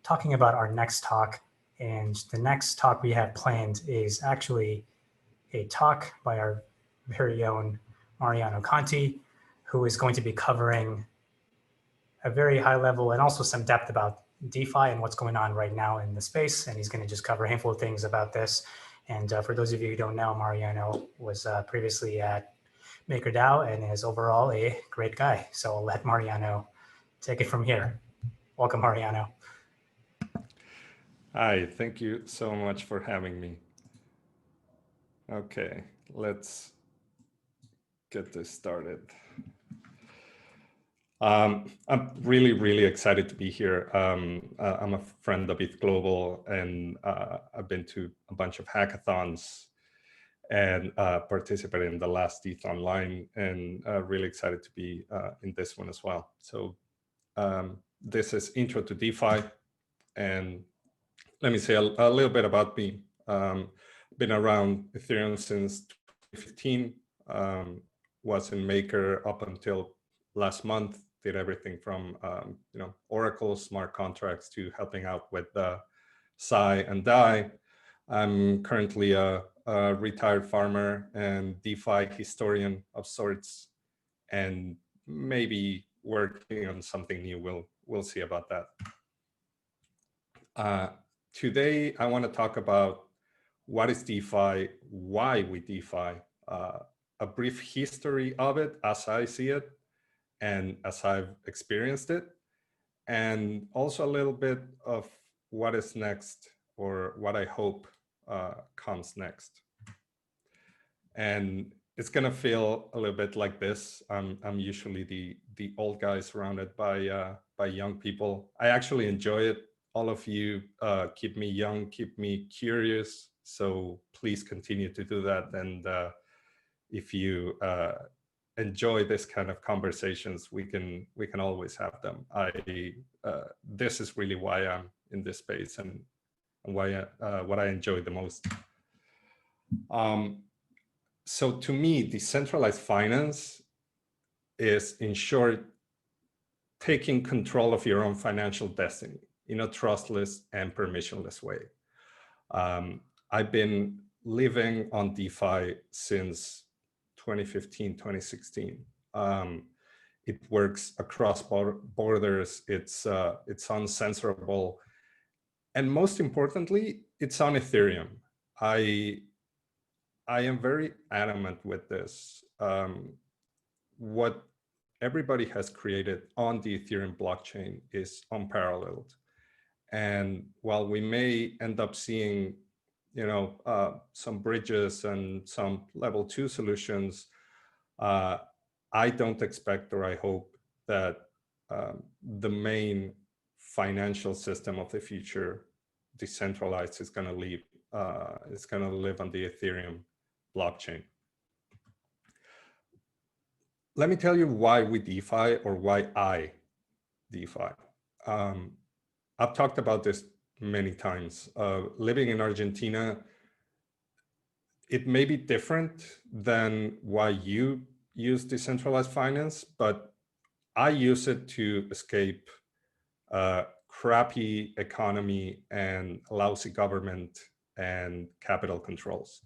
talking about our next talk. And the next talk we have planned is actually a talk by our very own Mariano Conti, who is going to be covering a very high level and also some depth about DeFi and what's going on right now in the space. And he's going to just cover a handful of things about this. And for those of you who don't know, Mariano was previously at MakerDAO and is overall a great guy. So I'll let Mariano take it from here. Welcome, Mariano. Hi, thank you so much for having me. Okay, let's get this started. I'm really excited to be here. I'm a friend of ETH Global, and I've been to a bunch of hackathons and participated in the last ETH Online, and really excited to be in this one as well. So this is Intro to DeFi, and let me say a little bit about me. Been around Ethereum since 2015, was in Maker up until last month, did everything from Oracle, smart contracts to helping out with Psi and DAI. I'm currently a retired farmer and DeFi historian of sorts, and maybe working on something new. We'll see about that. Today, I want to talk about what is DeFi, why we DeFi, a brief history of it as I see it and as I've experienced it, and also a little bit of what is next or what I hope comes next. And it's gonna feel a little bit like this. I'm usually the old guy surrounded by young people. I actually enjoy it. All of you keep me young, keep me curious. So please continue to do that. And if you enjoy this kind of conversations, we can always have them. This is really why I'm in this space and why what I enjoy the most. So to me, decentralized finance is, in short, taking control of your own financial destiny in a trustless and permissionless way. I've been living on DeFi since 2015, 2016. It works across borders. It's uncensorable. And most importantly, it's on Ethereum. I am very adamant with this. What everybody has created on the Ethereum blockchain is unparalleled. And while we may end up seeing some bridges and some level 2 solutions, I don't expect, or I hope, that the main financial system of the future, decentralized, is going to live on the Ethereum blockchain. Let me tell you why we DeFi, or why I DeFi. I've talked about this many times. Living in Argentina, it may be different than why you use decentralized finance, but I use it to escape crappy economy and lousy government and capital controls.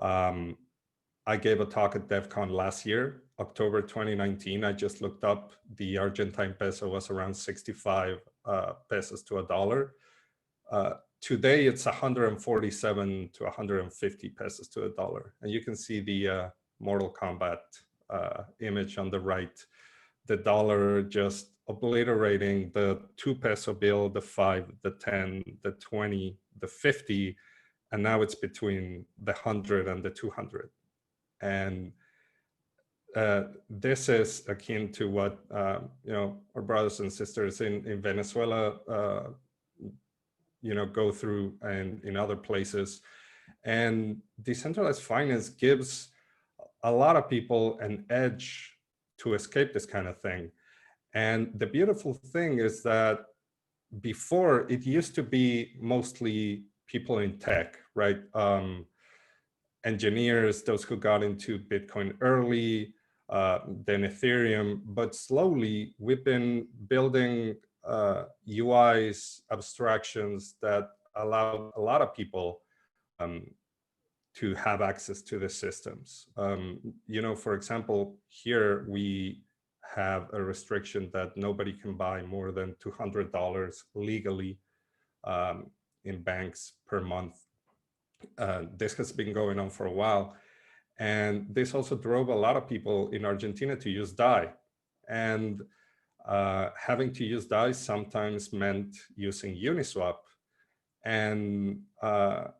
I gave a talk at DEF CON last year, October 2019. I just looked up, the Argentine peso was around 65 pesos to a dollar. Today, it's 147 to 150 pesos to a dollar. And you can see the Mortal Kombat image on the right, the dollar just obliterating the 2 peso bill, the 5, the 10, the 20, the 50, and now it's between the 100 and the 200. And this is akin to what our brothers and sisters in Venezuela go through, and in other places. And decentralized finance gives a lot of people an edge to escape this kind of thing. And the beautiful thing is that before, it used to be mostly people in tech, right? Engineers, those who got into Bitcoin early, then Ethereum, but slowly we've been building UIs, abstractions that allow a lot of people to have access to the systems. For example, here we have a restriction that nobody can buy more than $200 legally in banks per month. This has been going on for a while. And this also drove a lot of people in Argentina to use DAI. And having to use DAI sometimes meant using Uniswap. And a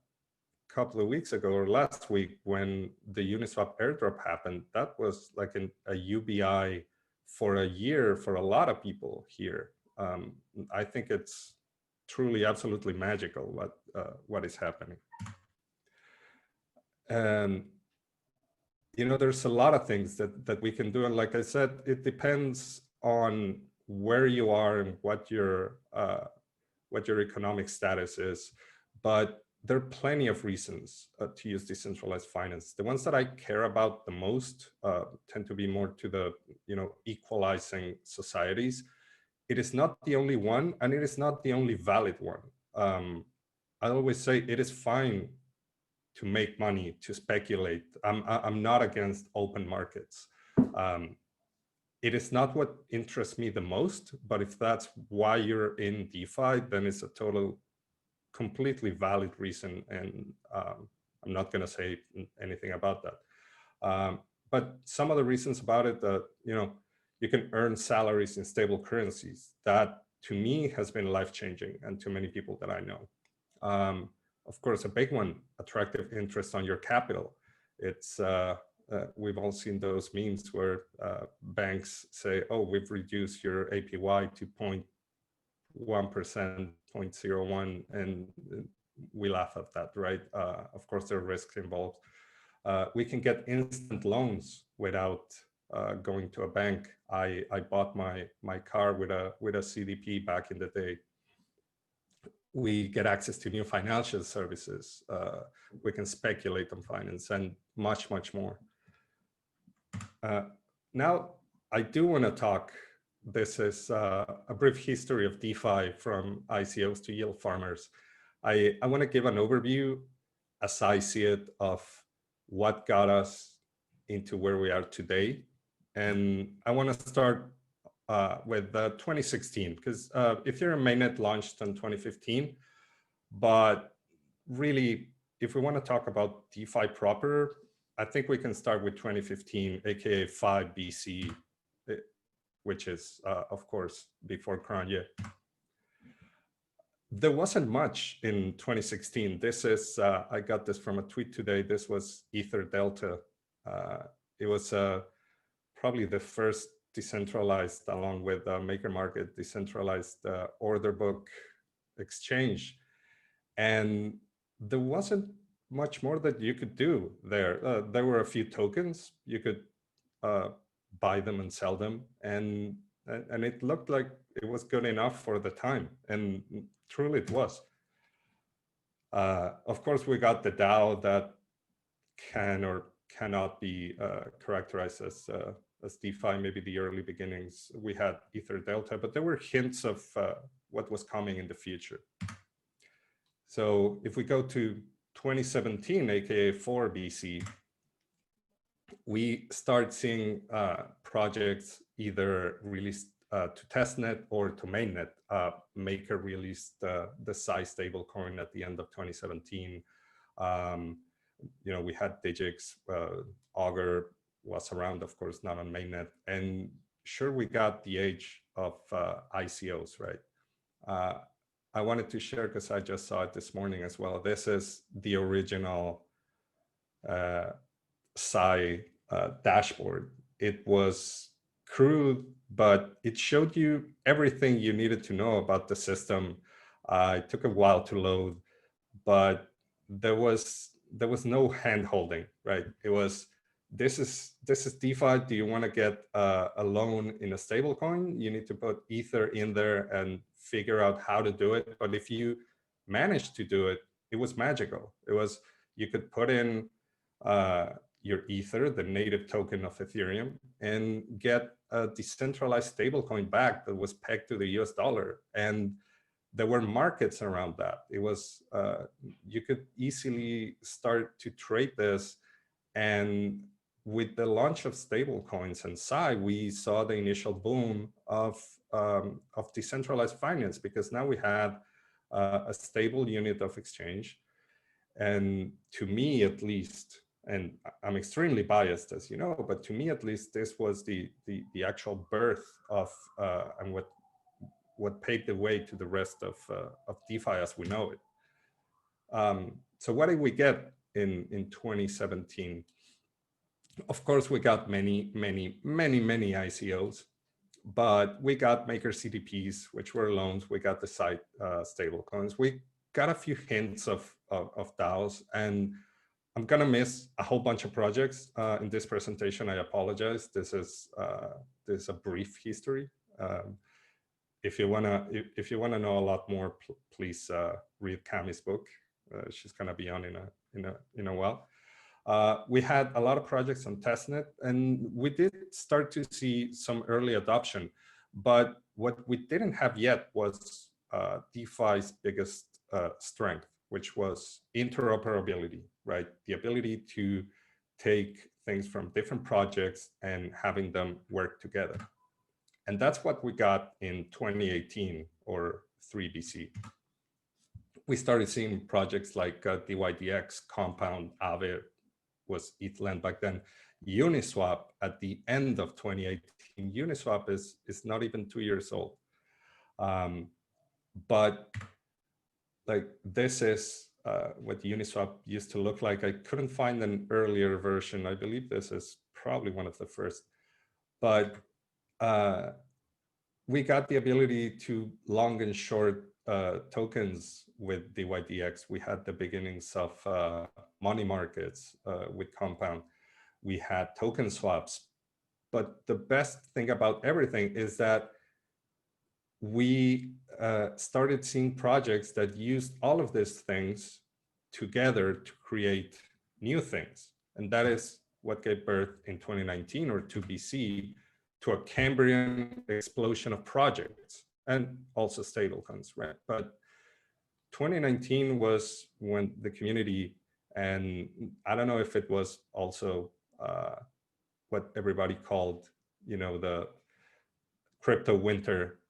couple of weeks ago or last week, when the Uniswap airdrop happened, that was like a UBI for a year for a lot of people here. I think it's truly absolutely magical what is happening. And there's a lot of things that we can do, and like I said, it depends on where you are and what your economic status is. But there are plenty of reasons to use decentralized finance. The ones that I care about the most tend to be more to the equalizing societies. It is not the only one, and it is not the only valid one. I always say it is fine to make money, to speculate. I'm not against open markets. It is not what interests me the most, but if that's why you're in DeFi, then it's a completely valid reason, and I'm not going to say anything about that. But some of the reasons about it, you can earn salaries in stable currencies. That, to me, has been life-changing, and to many people that I know. Of course, a big one, attractive interest on your capital. It's we've all seen those memes where banks say, "Oh, we've reduced your APY to 0.1%, 0.01%, and we laugh at that, right? Of course, there are risks involved. We can get instant loans without going to a bank. I bought my car with a CDP back in the day. We get access to new financial services. We can speculate on finance and much, much more. Now, I do want to talk, this is a brief history of DeFi from ICOs to yield farmers. I want to give an overview, as I see it, of what got us into where we are today. And I want to start with 2016, because Ethereum mainnet launched in 2015. But really, if we want to talk about DeFi proper, I think we can start with 2015, aka 5 BC, which is, of course, before Kranye. There wasn't much in 2016. This is, I got this from a tweet today. This was Ether Delta. It was probably the first decentralized, along with Maker Market, decentralized order book exchange. And there wasn't much more that you could do there. There were a few tokens. You could buy them and sell them. And it looked like it was good enough for the time. And truly it was. Of course, we got the DAO that can or cannot be characterized as DeFi, maybe the early beginnings. We had Ether Delta, but there were hints of what was coming in the future. So if we go to 2017, aka 4 BC, we start seeing projects either released to testnet or to mainnet. Maker released the Sai stablecoin at the end of 2017. We had Digix, Augur was around, of course, not on mainnet. And sure, we got the age of ICOs, right? I wanted to share, because I just saw it this morning as well. This is the original Sai dashboard. It was crude, but it showed you everything you needed to know about the system. It took a while to load, but there was no hand holding, right? It was, this is DeFi. Do you want to get a loan in a stablecoin? You need to put Ether in there and figure out how to do it. But if you managed to do it, it was magical. It was, you could put in your Ether, the native token of Ethereum, and get a decentralized stablecoin back that was pegged to the US dollar. And there were markets around that. It was, you could easily start to trade this. And with the launch of stablecoins and Psi, we saw the initial boom of decentralized finance, because now we had a stable unit of exchange. And to me, at least, and I'm extremely biased, as you know, but to me, at least, this was the actual birth of and what paved the way to the rest of DeFi as we know it. So what did we get in 2017? Of course, we got many ICOs, but we got maker CDPs, which were loans. We got the site stablecoins. We got a few hints of DAOs, and I'm gonna miss a whole bunch of projects in this presentation. I apologize. This is a brief history. If you wanna know a lot more, please read Cami's book. She's gonna be on in a while. We had a lot of projects on testnet, and we did start to see some early adoption. But what we didn't have yet was DeFi's biggest strength, which was interoperability, right? The ability to take things from different projects and having them work together. And that's what we got in 2018 or 3BC. We started seeing projects like DYDX, Compound, Aave was ETHLend back then, Uniswap at the end of 2018. Uniswap is not even 2 years old. But like, this is what Uniswap used to look like. I couldn't find an earlier version. I believe this is probably one of the first. But we got the ability to long and short tokens with DYDX. We had the beginnings of money markets with Compound. We had token swaps. But the best thing about everything is that we started seeing projects that used all of these things together to create new things. And that is what gave birth in 2019 or 2BC to a Cambrian explosion of projects and also stablecoins, right? But 2019 was when the community, and I don't know if it was also what everybody called, the crypto winter.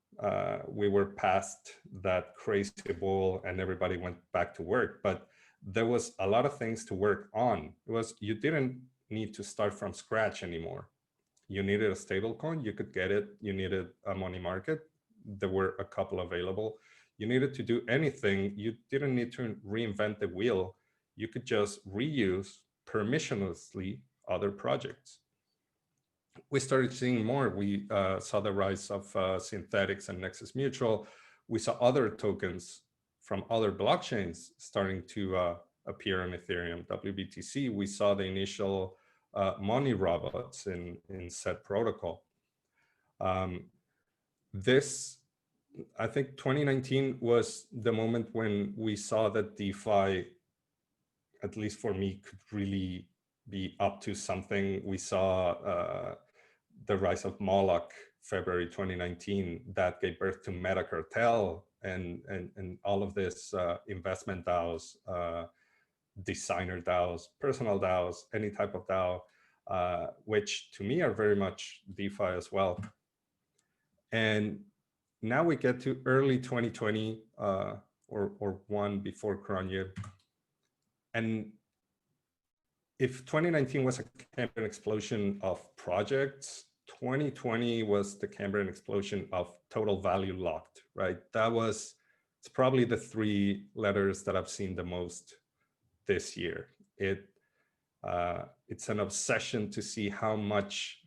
We were past that crazy bull and everybody went back to work, but there was a lot of things to work on. You didn't need to start from scratch anymore. You needed a stable coin, you could get it. You needed a money market. There were a couple available. You needed to do anything. You didn't need to reinvent the wheel. You could just reuse permissionlessly other projects. We started seeing more. We saw the rise of synthetics and Nexus Mutual. We saw other tokens from other blockchains starting to appear on Ethereum, WBTC. We saw the initial money robots in said protocol. I think 2019 was the moment when we saw that DeFi, at least for me, could really be up to something. We saw the rise of Moloch, February 2019, that gave birth to Meta Cartel and all of this investment DAOs, designer DAOs, personal DAOs, any type of DAO, which to me are very much DeFi as well. And now we get to early 2020 or one before Cronje. And if 2019 was a Cambrian explosion of projects, 2020 was the Cambrian explosion of total value locked, right? It's probably the 3 letters that I've seen the most this year. It's an obsession to see how much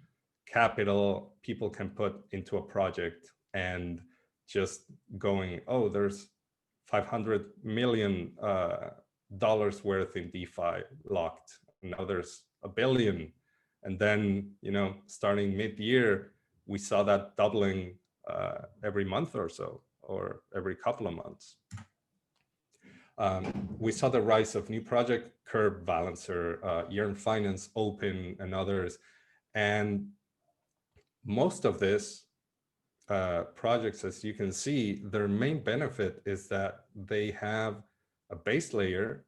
capital people can put into a project and just going, oh, there's $500 million worth in DeFi locked. Now there's $1 billion. And then, starting mid-year, we saw that doubling every month or so, or every couple of months. We saw the rise of new projects, Curve, Balancer, Yearn Finance, Open, and others. And most of these projects, as you can see, their main benefit is that they have a base layer,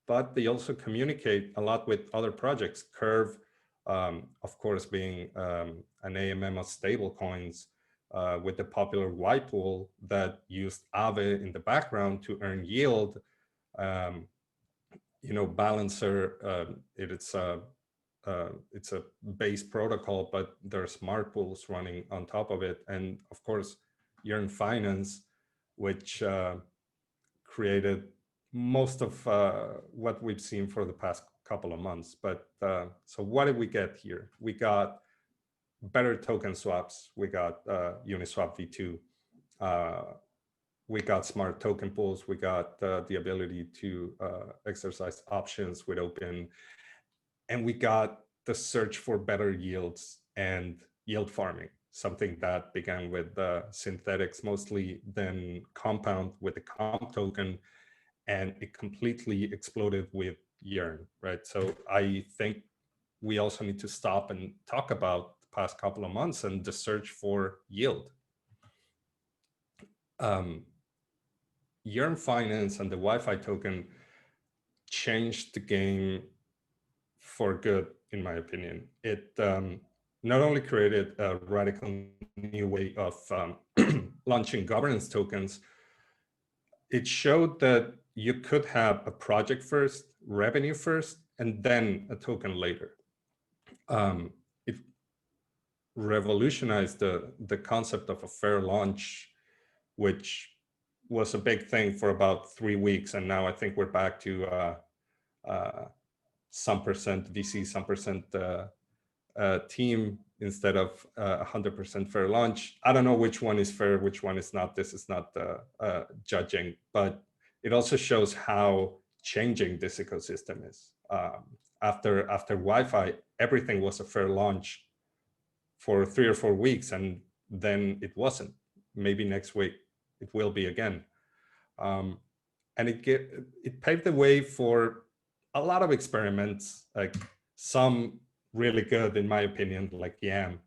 but they also communicate a lot with other projects. Curve, of course, being an AMM of stablecoins, with the popular Y-pool that used Aave in the background to earn yield. Balancer, it's a base protocol, but there are smart pools running on top of it. And of course, Yearn Finance, which created most of what we've seen for the past couple of months. But so what did we get here? We got better token swaps. We got Uniswap v2. We got smart token pools. We got the ability to exercise options with Open. And we got the search for better yields and yield farming, something that began with synthetics mostly, then compound with the comp token, and it completely exploded with Yearn, right? So I think we also need to stop and talk about the past couple of months and the search for yield. Yearn Finance and the Wi-Fi token changed the game for good, in my opinion. It not only created a radical new way of launching governance tokens, it showed that you could have a project first, revenue first, and then a token later. It revolutionized the concept of a fair launch, which was a big thing for about 3 weeks. And now I think we're back to some percent VC, some percent team instead of 100% fair launch. I don't know which one is fair, which one is not. This is not judging, but it also shows how changing this ecosystem is. After Wi-Fi, everything was a fair launch for 3 or 4 weeks, and then it wasn't. Maybe next week it will be again. And it paved the way for a lot of experiments, like some really good, in my opinion, like YAM,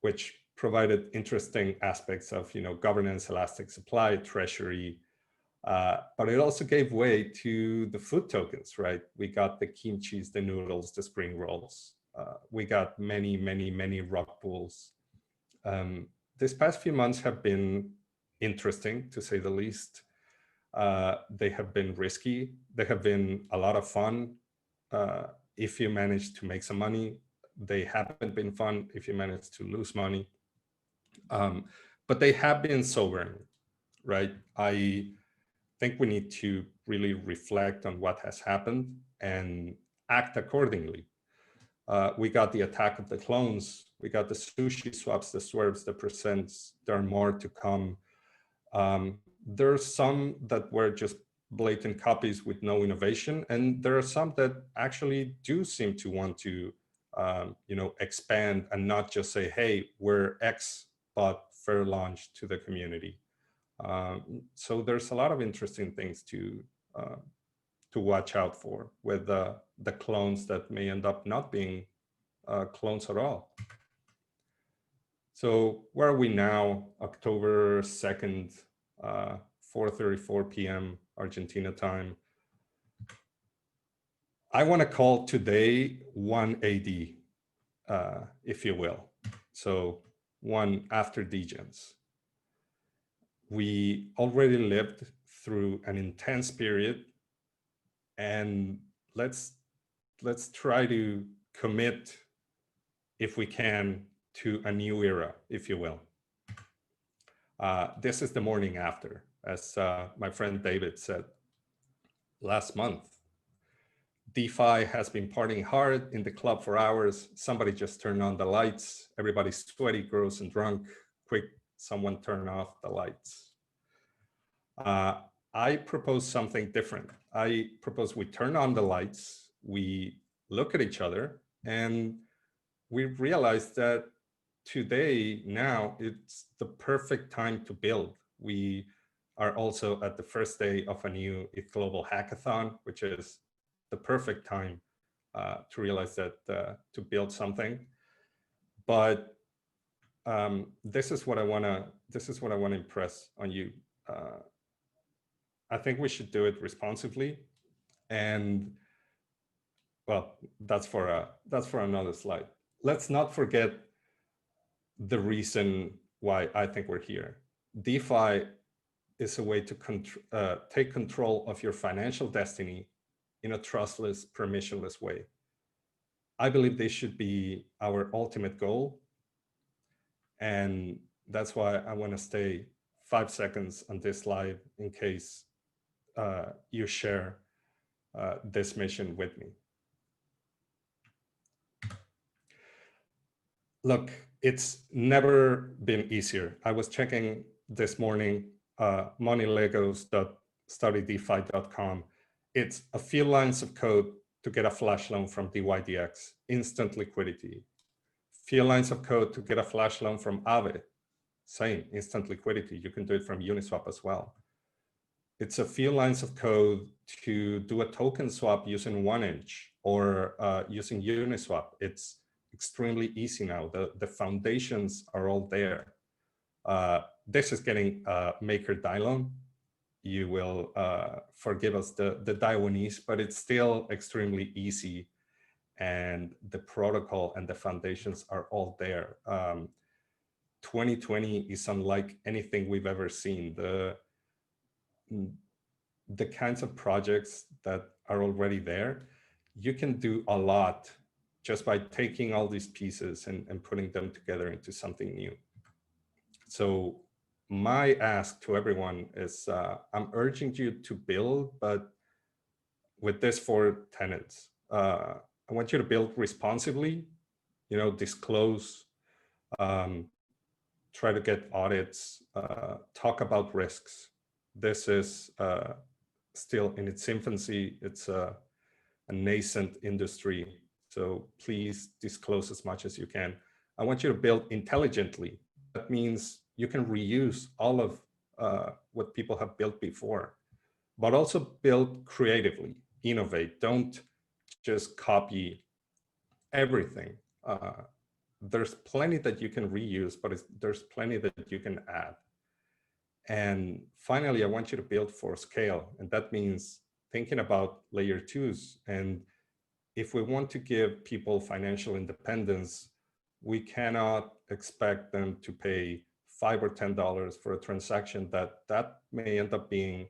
which provided interesting aspects of governance, elastic supply, treasury, but it also gave way to the food tokens, right? We got the kimchis, the noodles, the spring rolls. We got many, many, many rock pools. This past few months have been interesting, to say the least. They have been risky. They have been a lot of fun if you manage to make some money. They haven't been fun if you manage to lose money. But they have been sobering, right? I think we need to really reflect on what has happened and act accordingly. We got the attack of the clones. We got the sushi swaps, the swerves, the percents. There are more to come. There are some that were just blatant copies with no innovation, and there are some that actually do seem to want to, expand and not just say, "Hey, we're X, but fair launch to the community." So there's a lot of interesting things to watch out for with the clones that may end up not being clones at all. So where are we now? October 2nd, 4:34 p.m. Argentina time. I want to call today 1 AD, if you will. So 1 after degens. We already lived through an intense period, and let's try to commit, if we can, to a new era, if you will. This is the morning after, as my friend David said last month. DeFi has been partying hard in the club for hours. Somebody just turned on the lights. Everybody's sweaty, gross, and drunk. Quick, someone turn off the lights. I propose something different. I propose we turn on the lights, we look at each other, and we realize that today, now, it's the perfect time to build. We are also at the first day of a new ETH Global Hackathon, which is the perfect time to realize that to build something. But this is what I wanna impress on you. I think we should do it responsibly, and well, that's for another slide. Let's not forget the reason why I think we're here. DeFi is a way to take control of your financial destiny in a trustless, permissionless way. I believe this should be our ultimate goal. And that's why I want to stay 5 seconds on this slide in case you share this mission with me. Look, it's never been easier. I was checking this morning, moneylegos.studydefi.com. It's a few lines of code to get a flash loan from DYDX, instant liquidity. Few lines of code to get a flash loan from Aave, same, instant liquidity. You can do it from Uniswap as well. It's a few lines of code to do a token swap using 1inch or using Uniswap. It's extremely easy now. The foundations are all there. This is getting Maker DAI loan. You will forgive us the Taiwanese, but it's still extremely easy. And the protocol and the foundations are all there. 2020 is unlike anything we've ever seen. The kinds of projects that are already there, you can do a lot just by taking all these pieces and putting them together into something new. So my ask to everyone is, I'm urging you to build, but with this 4 tenets. I want you to build responsibly, disclose, try to get audits, talk about risks. This is still in its infancy. It's a nascent industry. So please disclose as much as you can. I want you to build intelligently. That means you can reuse all of what people have built before, but also build creatively, innovate. Don't just copy everything. There's plenty that you can reuse, but there's plenty that you can add. And finally, I want you to build for scale. And that means thinking about layer 2s. And if we want to give people financial independence, we cannot expect them to pay $5 or $10 for a transaction that may end up being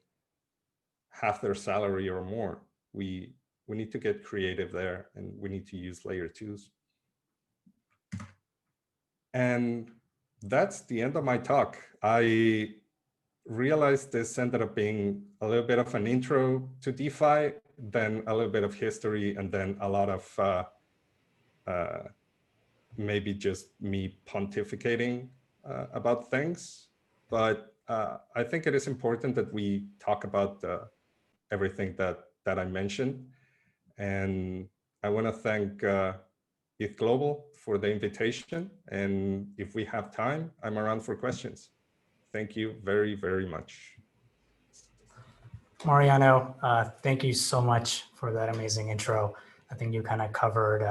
half their salary or more. We need to get creative there, and we need to use layer 2s. And that's the end of my talk. I realized this ended up being a little bit of an intro to DeFi, then a little bit of history, and then a lot of maybe just me pontificating about things. But I think it is important that we talk about everything that I mentioned. And I want to thank ETH Global for the invitation. And if we have time, I'm around for questions. Thank you very, very much. Mariano, thank you so much for that amazing intro. I think you kind of covered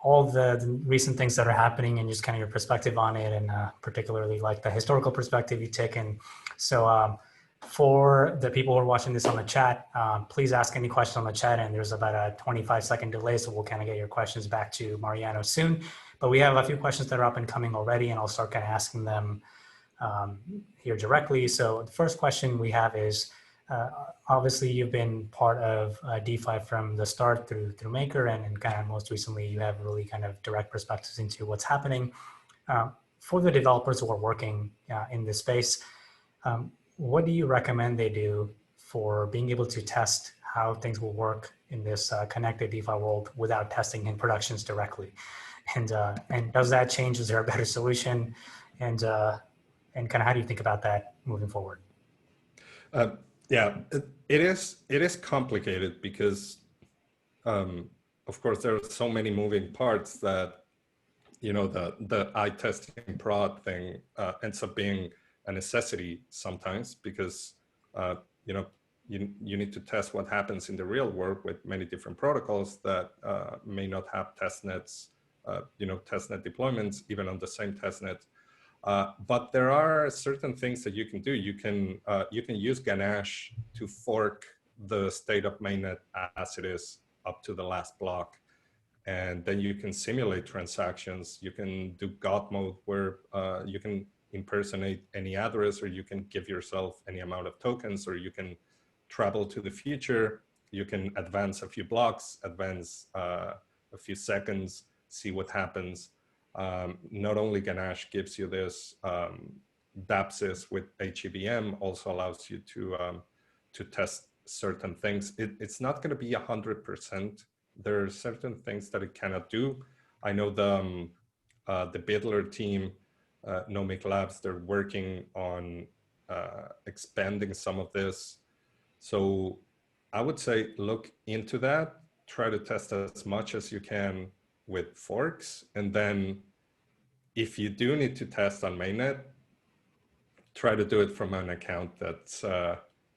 all the recent things that are happening and just kind of your perspective on it, and particularly like the historical perspective you've taken. So for the people who are watching this on the chat, please ask any questions on the chat, and there's about a 25-second delay, so we'll kind of get your questions back to Mariano soon. But we have a few questions that are up and coming already, and I'll start kind of asking them here directly. So the first question we have is, obviously you've been part of DeFi from the start through Maker, and kind of most recently you have really kind of direct perspectives into what's happening. For the developers who are working in this space, what do you recommend they do for being able to test how things will work in this connected DeFi world without testing in productions directly? And does that change? Is there a better solution? And kind of how do you think about that moving forward? Yeah, it is complicated because, of course, there are so many moving parts that, the eye testing prod thing ends up being a necessity sometimes, because you know, you need to test what happens in the real world with many different protocols that may not have test nets, you know, testnet deployments, even on the same testnet. But there are certain things that you can do. You can use Ganache to fork the state of mainnet as it is up to the last block. And then you can simulate transactions. You can do God mode, where you can impersonate any address, or you can give yourself any amount of tokens, or you can travel to the future. You can advance a few blocks, advance a few seconds, see what happens. Not only Ganache gives you this, DApsys with HEVM also allows you to test certain things. It's not going to be 100%. There are certain things that it cannot do. I know the Biddler team, Nomic Labs, they're working on expanding some of this. So I would say look into that, try to test as much as you can with forks. And then if you do need to test on mainnet, try to do it from an account that's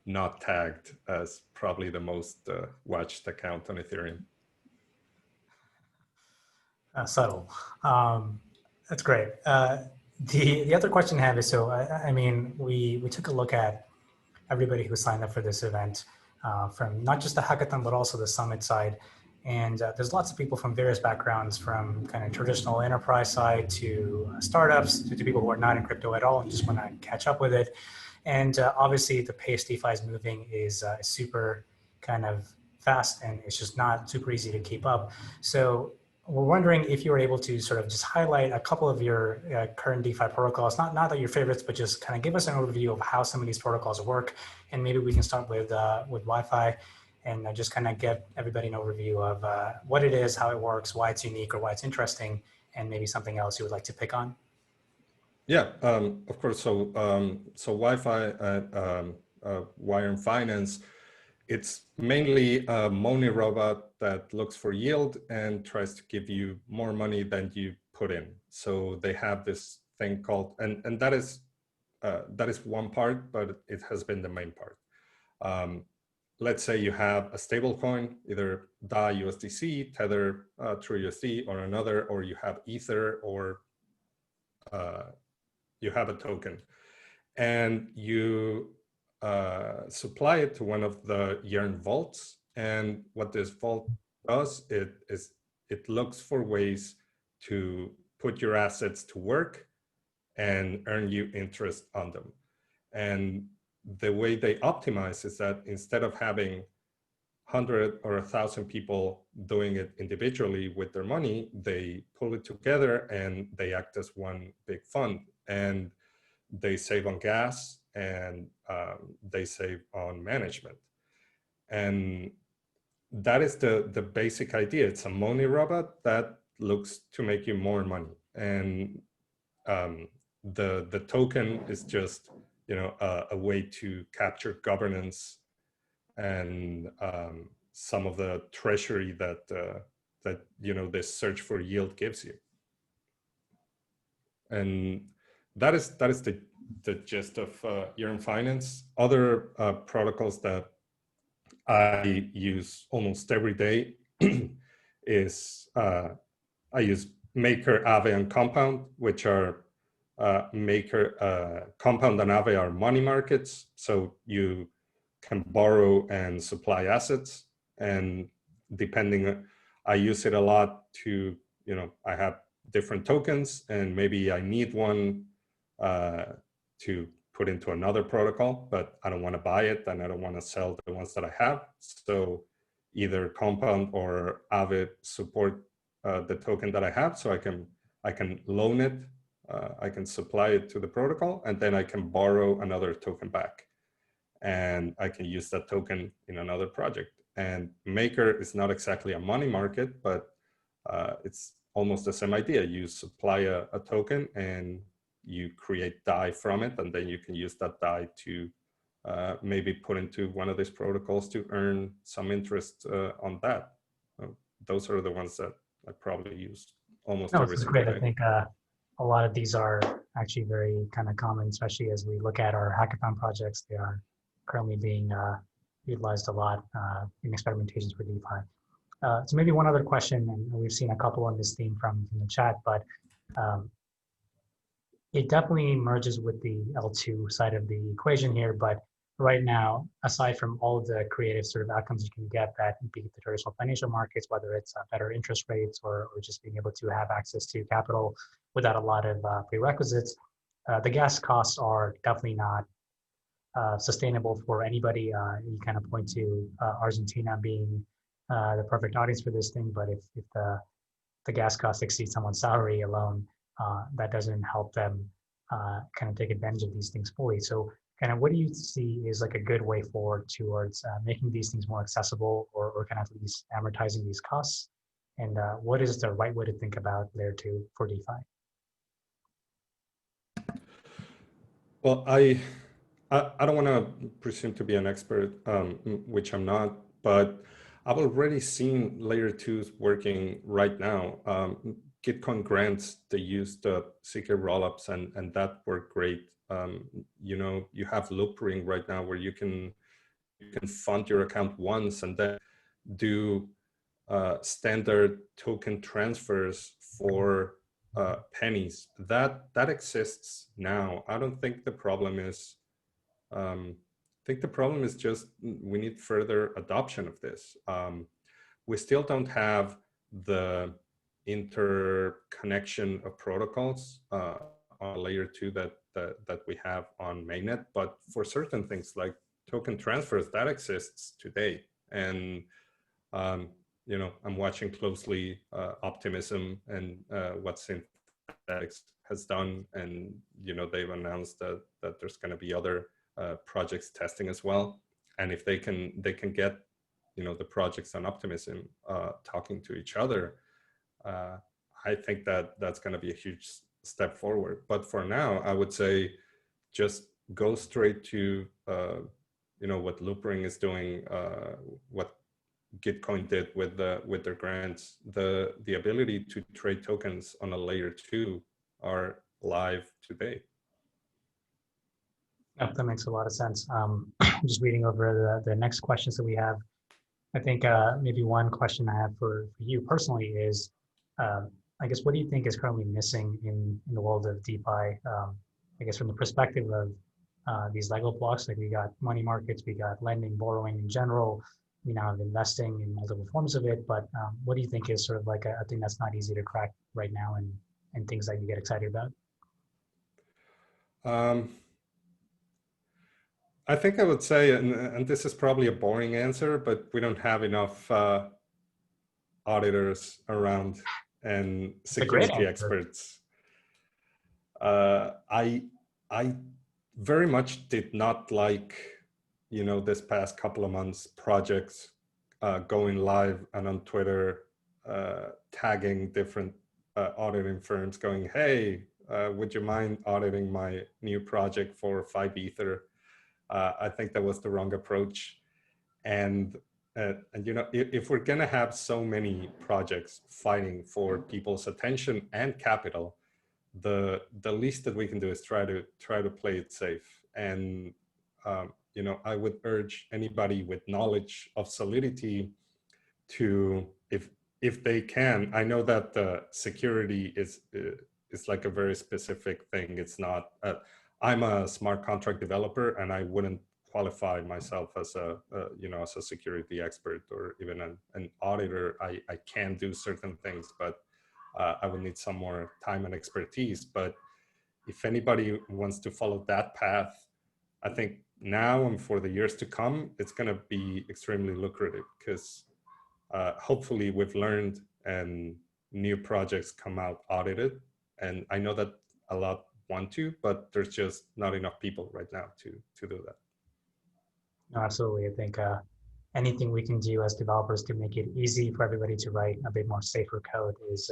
not tagged as probably the most watched account on Ethereum. Subtle. That's great. The other question I have is, so I mean, we took a look at everybody who signed up for this event, from not just the hackathon, but also the summit side. And there's lots of people from various backgrounds, from kind of traditional enterprise side to startups, to people who are not in crypto at all and just want to catch up with it. And obviously the pace DeFi is moving is super kind of fast, and it's just not super easy to keep up. So we're wondering if you were able to sort of just highlight a couple of your current DeFi protocols, not that your favorites, but just kind of give us an overview of how some of these protocols work. And maybe we can start with Wi-Fi, and just kind of give everybody an overview of what it is, how it works, why it's unique or why it's interesting, and maybe something else you would like to pick on. Yeah, of course. So Wi-Fi at Wire Finance, it's mainly a money robot that looks for yield and tries to give you more money than you put in. So they have this thing called, and that is one part, but it has been the main part. Let's say you have a stable coin, either DAI USDC, Tether True USD, or another, or you have Ether, or you have a token, and you supply it to one of the Yearn vaults. And what this vault does, it looks for ways to put your assets to work and earn you interest on them. And the way they optimize is that instead of having 100 or 1,000 people doing it individually with their money, they pull it together and they act as one big fund. And they save on gas, and they save on management. And that is the basic idea. It's a money robot that looks to make you more money. And the token is just, you know, a way to capture governance and some of the treasury that you know, this search for yield gives you. And that is the gist of Yearn Finance. Other protocols that I use almost every day is I use Maker, Aave, and Compound, which are Maker, Compound and Aave are money markets. So you can borrow and supply assets, and depending, I use it a lot to, you know, I have different tokens, and maybe I need one to put into another protocol, but I don't want to buy it, and I don't want to sell the ones that I have. So either Compound or Aave support the token that I have, so I can loan it, I can supply it to the protocol, and then I can borrow another token back, and I can use that token in another project. And Maker is not exactly a money market, but it's almost the same idea. You supply a token and you create DAI from it, and then you can use that DAI to maybe put into one of these protocols to earn some interest on that. Those are the ones that I probably use almost every single day. I think a lot of these are actually very kind of common, especially as we look at our hackathon projects. They are currently being utilized a lot in experimentations for DeFi. So maybe one other question, and we've seen a couple on this theme from the chat, but it definitely merges with the L2 side of the equation here. But right now, aside from all of the creative sort of outcomes you can get that beat the traditional financial markets, whether it's better interest rates or just being able to have access to capital without a lot of prerequisites, the gas costs are definitely not sustainable for anybody. You kind of point to Argentina being the perfect audience for this thing, but if the gas cost exceeds someone's salary alone, that doesn't help them kind of take advantage of these things fully. So kind of what do you see is like a good way forward towards making these things more accessible or kind of at least amortizing these costs? And what is the right way to think about there too for DeFi? Well, I don't want to presume to be an expert, which I'm not, but I've already seen layer 2s working right now. Gitcoin grants, they use the CK rollups and that worked great. You know, you have loopring right now where you can fund your account once and then do standard token transfers for pennies. That exists now. I don't think the problem is, I think the problem is just we need further adoption of this. We still don't have the interconnection of protocols on layer 2 that we have on mainnet, but for certain things like token transfers, that exists today. And you know, I'm watching closely Optimism and what Synthetics has done, and you know, they've announced that there's going to be other projects testing as well. And if they can get, you know, the projects on Optimism talking to each other, I think that's going to be a huge step forward. But for now, I would say just go straight to you know, what Loopring is doing, what Gitcoin did with their grants. The ability to trade tokens on a layer 2 are live today. Yep, that makes a lot of sense. Just reading over the next questions that we have. I think maybe one question I have for you personally is, I guess, what do you think is currently missing in the world of DeFi? I guess from the perspective of these Lego blocks, like we got money markets, we got lending, borrowing in general, we now have investing in multiple forms of it. But what do you think is sort of like a thing that's not easy to crack right now and things that you get excited about? I think I would say, and this is probably a boring answer, but we don't have enough auditors around and security experts. I very much did not like, you know, this past couple of months projects going live and on Twitter tagging different auditing firms going, hey, would you mind auditing my new project for 5 Ether? I think that was the wrong approach. And you know, if we're gonna have so many projects fighting for people's attention and capital, the least that we can do is try to play it safe. And you know, I would urge anybody with knowledge of Solidity to, if they can. I know that the security is like a very specific thing. It's not. I'm a smart contract developer, and I wouldn't qualify myself as a you know, as a security expert or even an auditor. I can do certain things, but I would need some more time and expertise. But if anybody wants to follow that path, I think now and for the years to come, it's going to be extremely lucrative because hopefully we've learned and new projects come out audited. And I know that a lot want to, but there's just not enough people right now to do that. No, absolutely. I think anything we can do as developers to make it easy for everybody to write a bit more safer code is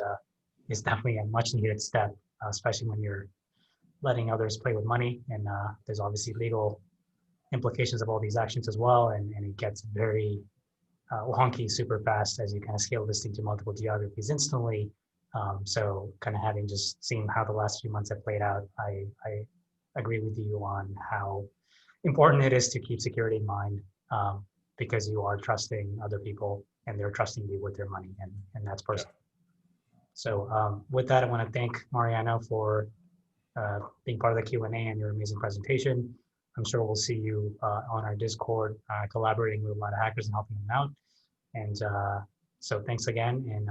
definitely a much needed step, especially when you're letting others play with money. And there's obviously legal implications of all these actions as well. And it gets very wonky super fast as you kind of scale this thing to multiple geographies instantly. So kind of having just seen how the last few months have played out, I agree with you on how important it is to keep security in mind, because you are trusting other people and they're trusting you with their money, and that's personal. So with that, I want to thank Mariano for being part of the Q&A and your amazing presentation. I'm sure we'll see you on our Discord, collaborating with a lot of hackers and helping them out. And so thanks again, and